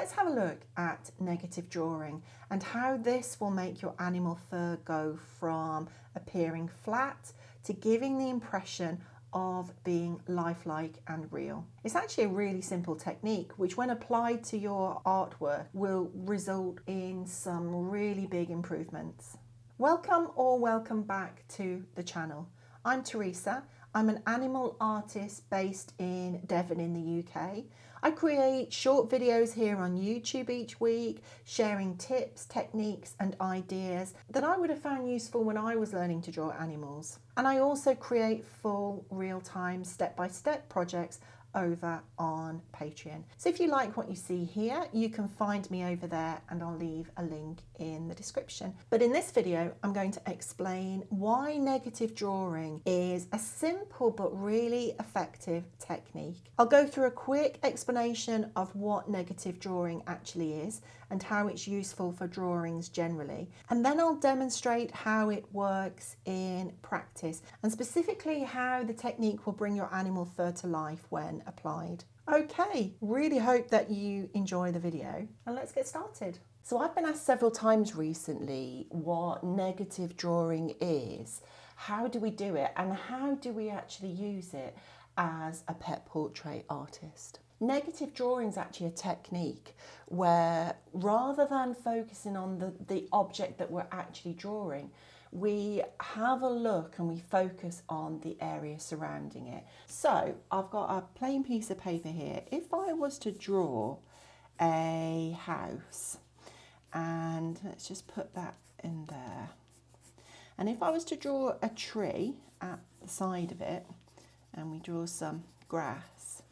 let's have a look at negative drawing and how this will make your animal fur go from appearing flat to giving the impression of being lifelike and real. It's actually a really simple technique which, when applied to your artwork, will result in some really big improvements. Welcome back to the channel. I'm Teresa. I'm an animal artist based in Devon in the UK. I create short videos here on YouTube each week, sharing tips, techniques and ideas that I would have found useful when I was learning to draw animals. And I also create full, real-time, step-by-step projects over on Patreon. So if you like what you see here, you can find me over there and I'll leave a link in the description. But in this video, I'm going to explain why negative drawing is a simple but really effective technique. I'll go through a quick explanation of what negative drawing actually is and how it's useful for drawings generally. And then I'll demonstrate how it works in practice and specifically how the technique will bring your animal fur to life when applied. Okay, really hope that you enjoy the video and let's get started. So I've been asked several times recently what negative drawing is, how do we do it, and how do we actually use it as a pet portrait artist. Negative drawing is actually a technique where, rather than focusing on the object that we're actually drawing, we have a look and we focus on the area surrounding it. So I've got a plain piece of paper here. If I was to draw a house, and let's just put that in there, and if I was to draw a tree at the side of it, and we draw some grass,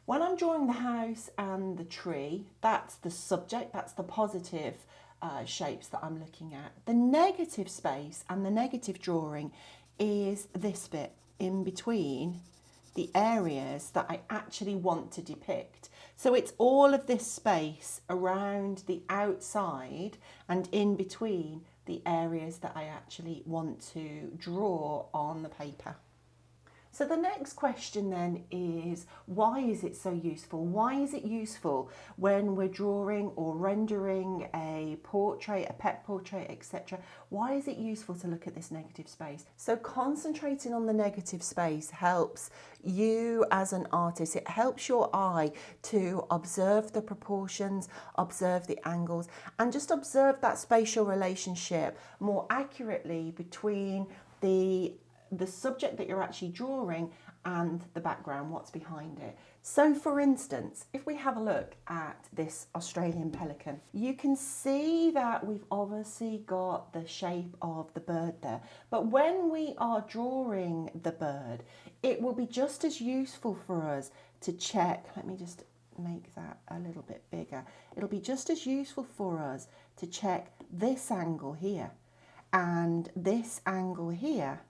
when I'm drawing the house and the tree, that's the subject, that's the positive shapes that I'm looking at. The negative space and the negative drawing is this bit in between the areas that I actually want to depict. So it's all of this space around the outside and in between the areas that I actually want to draw on the paper. So the next question then is, why is it so useful? Why is it useful when we're drawing or rendering a portrait, a pet portrait, etc.? Why is it useful to look at this negative space? So concentrating on the negative space helps you as an artist. It helps your eye to observe the proportions, observe the angles, and just observe that spatial relationship more accurately between the subject that you're actually drawing and the background, what's behind it. So for instance, if we have a look at this Australian pelican, you can see that we've obviously got the shape of the bird there. But when we are drawing the bird, it will be just as useful for us to check, let me just make that a little bit bigger. It'll be just as useful for us to check this angle here and this angle here,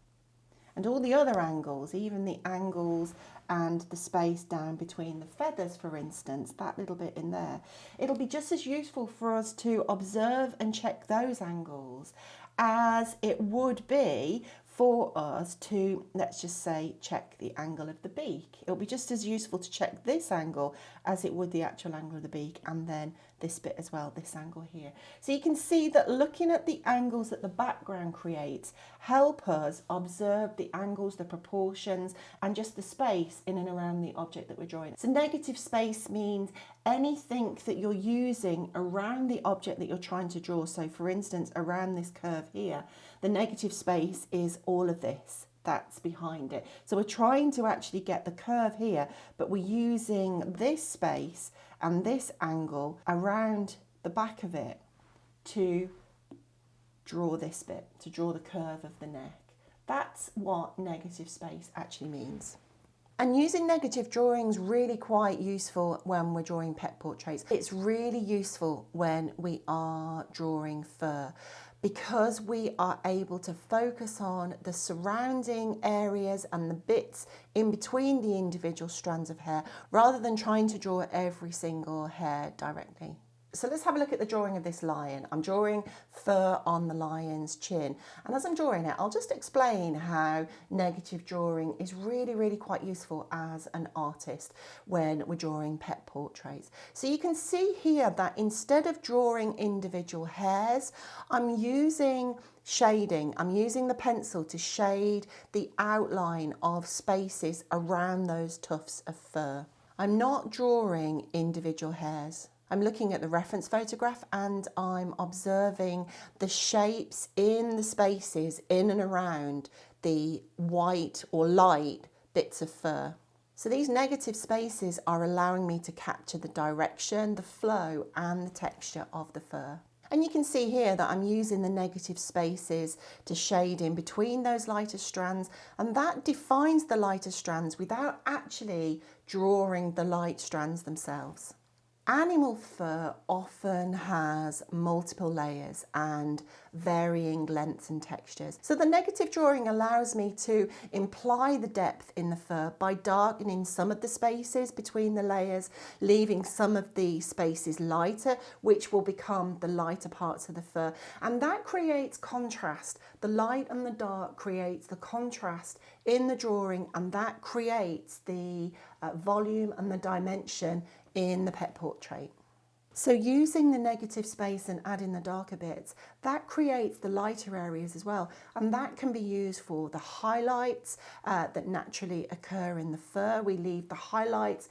and all the other angles, even the angles and the space down between the feathers, for instance, that little bit in there. It'll be just as useful for us to observe and check those angles as it would be for us to, let's just say, check the angle of the beak. It'll be just as useful to check this angle as it would the actual angle of the beak, and then this bit as well, this angle here. So you can see that looking at the angles that the background creates help us observe the angles, the proportions, and just the space in and around the object that we're drawing. So negative space means anything that you're using around the object that you're trying to draw. So for instance, around this curve here, the negative space is all of this that's behind it. So we're trying to actually get the curve here, but we're using this space and this angle around the back of it to draw this bit, to draw the curve of the neck. That's what negative space actually means. And using negative drawing is really quite useful when we're drawing pet portraits. It's really useful when we are drawing fur, because we are able to focus on the surrounding areas and the bits in between the individual strands of hair, rather than trying to draw every single hair directly. So let's have a look at the drawing of this lion. I'm drawing fur on the lion's chin. And as I'm drawing it, I'll just explain how negative drawing is really quite useful as an artist when we're drawing pet portraits. So you can see here that instead of drawing individual hairs, I'm using shading. I'm using the pencil to shade the outline of spaces around those tufts of fur. I'm not drawing individual hairs. I'm looking at the reference photograph and I'm observing the shapes in the spaces in and around the white or light bits of fur. So these negative spaces are allowing me to capture the direction, the flow and the texture of the fur. And you can see here that I'm using the negative spaces to shade in between those lighter strands, and that defines the lighter strands without actually drawing the light strands themselves. Animal fur often has multiple layers and varying lengths and textures. So the negative drawing allows me to imply the depth in the fur by darkening some of the spaces between the layers, leaving some of the spaces lighter, which will become the lighter parts of the fur. And that creates contrast. The light and the dark creates the contrast in the drawing, and that creates the volume and the dimension in the pet portrait. So using the negative space and adding the darker bits, that creates the lighter areas as well. And that can be used for the highlights that naturally occur in the fur. We leave the highlights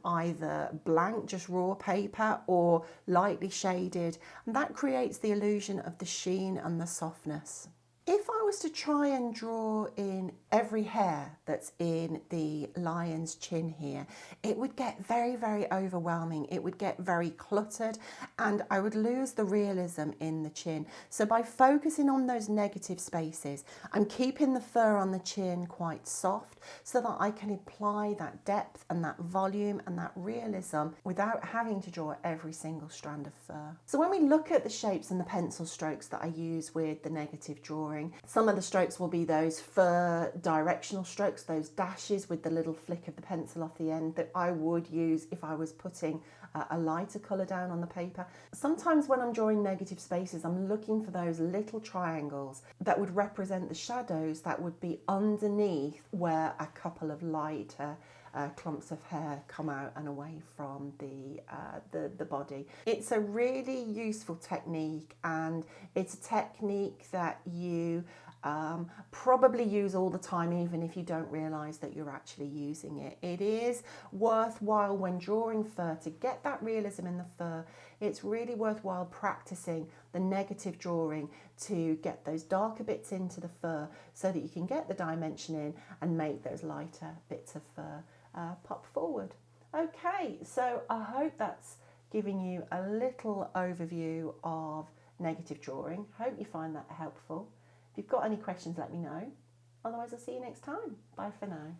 either blank, just raw paper, or lightly shaded. And that creates the illusion of the sheen and the softness. If I was to try and draw in every hair that's in the lion's chin here, it would get very overwhelming. It would get very cluttered and I would lose the realism in the chin. So by focusing on those negative spaces, I'm keeping the fur on the chin quite soft so that I can apply that depth and that volume and that realism without having to draw every single strand of fur. So when we look at the shapes and the pencil strokes that I use with the negative drawing, some of the strokes will be those fur directional strokes, those dashes with the little flick of the pencil off the end that I would use if I was putting a lighter colour down on the paper. Sometimes when I'm drawing negative spaces, I'm looking for those little triangles that would represent the shadows that would be underneath where a couple of lighter clumps of hair come out and away from the body. It's a really useful technique, and it's a technique that you probably use all the time, even if you don't realise that you're actually using it. It is worthwhile when drawing fur to get that realism in the fur. It's really worthwhile practicing the negative drawing to get those darker bits into the fur so that you can get the dimension in and make those lighter bits of fur pop forward. Okay, so I hope that's giving you a little overview of negative drawing. Hope you find that helpful. If you've got any questions, let me know. Otherwise, I'll see you next time. Bye for now.